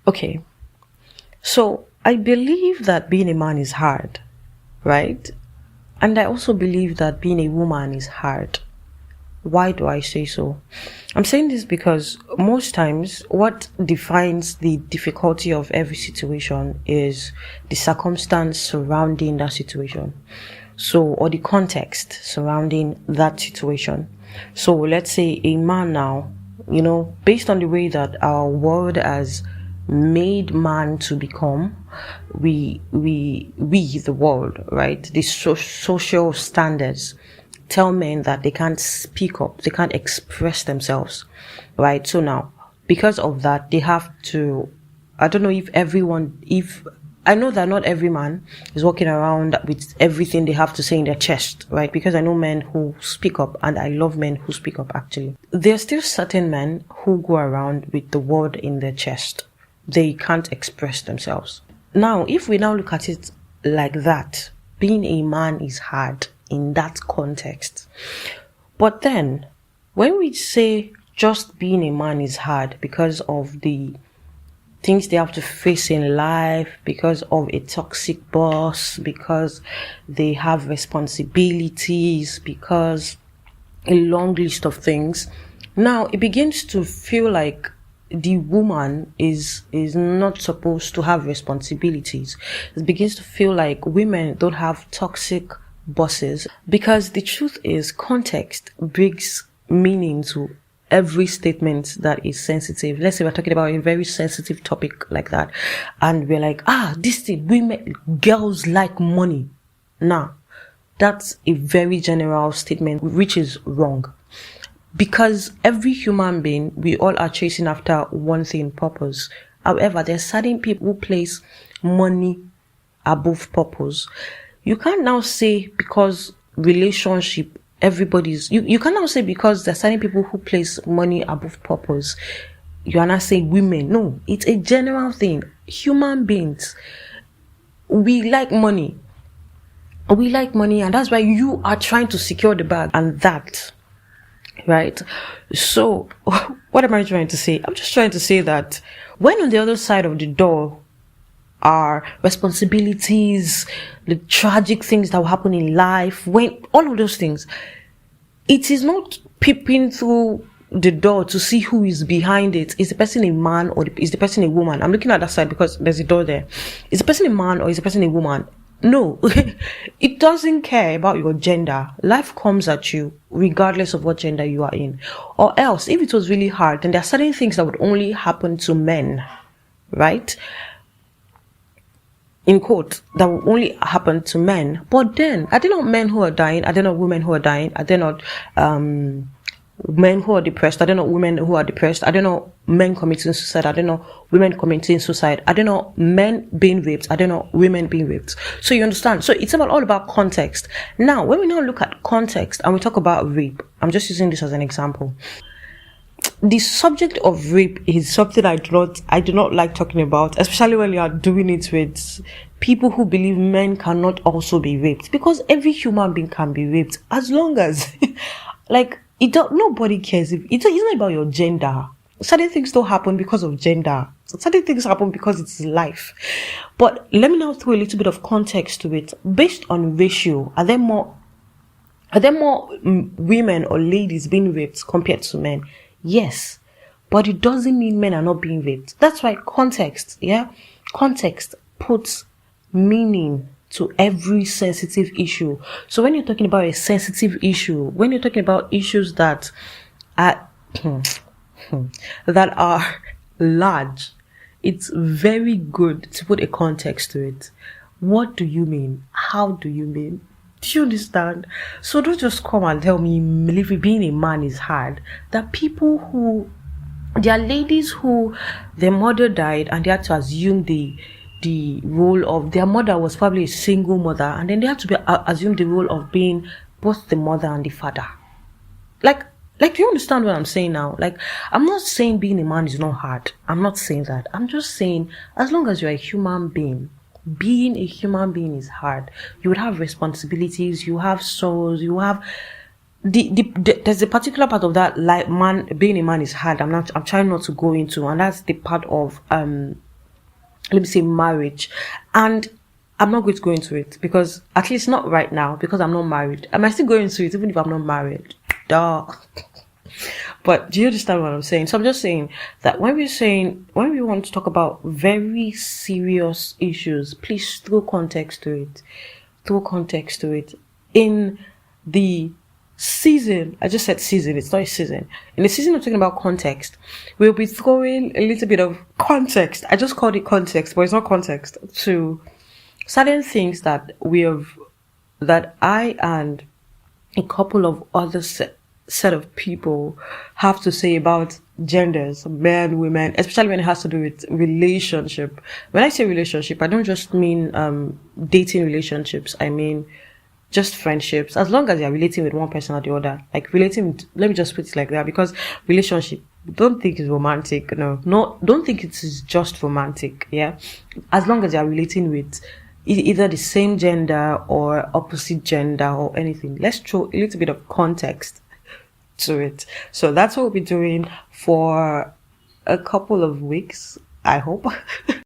Okay, so I believe that being a man is hard, right? And I also believe that being a woman is hard. Why do I say so? I'm saying this because most times what defines the difficulty of every situation is the circumstance surrounding that situation. So, or the context surrounding that situation. So let's say a man now, based on the way that our world has made man to become, we the world, right? The social standards tell men that they can't speak up, they can't express themselves, right? So now, because of that, they have to, I don't know if I know that not every man is walking around with everything they have to say in their chest, right? Because I know men who speak up, and I love men who speak up actually. There are still certain men who go around with the word in their chest. They can't express themselves. Now, if we now look at it like that, being a man is hard in that context. But then, when we say just being a man is hard because of the things they have to face in life, because of a toxic boss, because they have responsibilities, because a long list of things, now it begins to feel like the woman is not supposed to have responsibilities. It begins to feel like women don't have toxic bosses, because the truth is context brings meaning to every statement that is sensitive. Let's say we're talking about a very sensitive topic like that, and we're like, this thing, girls like money. Now, that's a very general statement, which is wrong. Because every human being, we all are chasing after one thing, purpose. However, there are certain people who place money above purpose. You can't now say because relationship, you can now say because there are certain people who place money above purpose, you are not saying women. No, it's a general thing. Human beings, we like money. We like money, and that's why you are trying to secure the bag and that. Right? So, what am I trying to say? I'm just trying to say that when on the other side of the door are responsibilities, the tragic things that will happen in life, when all of those things, it is not peeping through the door to see who is behind it. Is the person a man or is the person a woman? I'm looking at that side because there's a door there. Is the person a man or is the person a woman? No, it doesn't care about your gender. Life comes at you regardless of what gender you are in. Or else, if it was really hard, then there are certain things that would only happen to men, right? In quote, that will only happen to men. But then, are there not men who are dying? Are there not women who are dying? Are there not men who are depressed? Are there not women who are depressed? Are there not men committing suicide? Are there not women committing suicide? Are there not men being raped? Are there not women being raped? So you understand? So it's all about context. Now, when we now look at context and we talk about rape, I'm just using this as an example. The subject of rape is something I do not like talking about, especially when you are doing it with people who believe men cannot also be raped, because every human being can be raped as long as nobody cares. It's not about your gender. Certain things don't happen because of gender. Certain things happen because it's life. But let me now throw a little bit of context to it. Based on ratio, are there more women or ladies being raped compared to men? Yes, but it doesn't mean men are not being raped. That's why context puts meaning to every sensitive issue. So when you're talking about a sensitive issue, when you're talking about issues that are that are large, it's very good to put a context to it. What do you mean? How do you mean? Do you understand? So don't just come and tell me being a man is hard. There are ladies who their mother died and they had to assume the role of, their mother was probably a single mother, and then they had to assume the role of being both the mother and the father. Like, do you understand what I'm saying now? Like, I'm not saying being a man is not hard. I'm not saying that. I'm just saying, as long as you're a human being, being a human being is hard. You would have responsibilities, you have sorrows, you have there's a particular part of that, like being a man is hard. I'm trying not to go into, and that's the part of let me say marriage. And I'm not going to go into it because, at least not right now, because I'm not married. I might still go into it even if I'm not married. Duh. But do you understand what I'm saying? So I'm just saying that when we want to talk about very serious issues, please throw context to it. Throw context to it. In the season, I just said season, it's not a season. In the season of talking about context, we'll be throwing a little bit of context. I just called it context, but it's not context, to certain things that that I and a couple of other set of people have to say about genders, men, women, especially when it has to do with relationship. When I say relationship, I don't just mean dating relationships. I mean just friendships, as long as you're relating with one person or the other. Like relating, let me just put it like that, because relationship, don't think it's romantic. No, don't think it is just romantic. Yeah, as long as you're relating with either the same gender or opposite gender or anything. Let's throw a little bit of context to it. So that's what we'll be doing for a couple of weeks, I hope.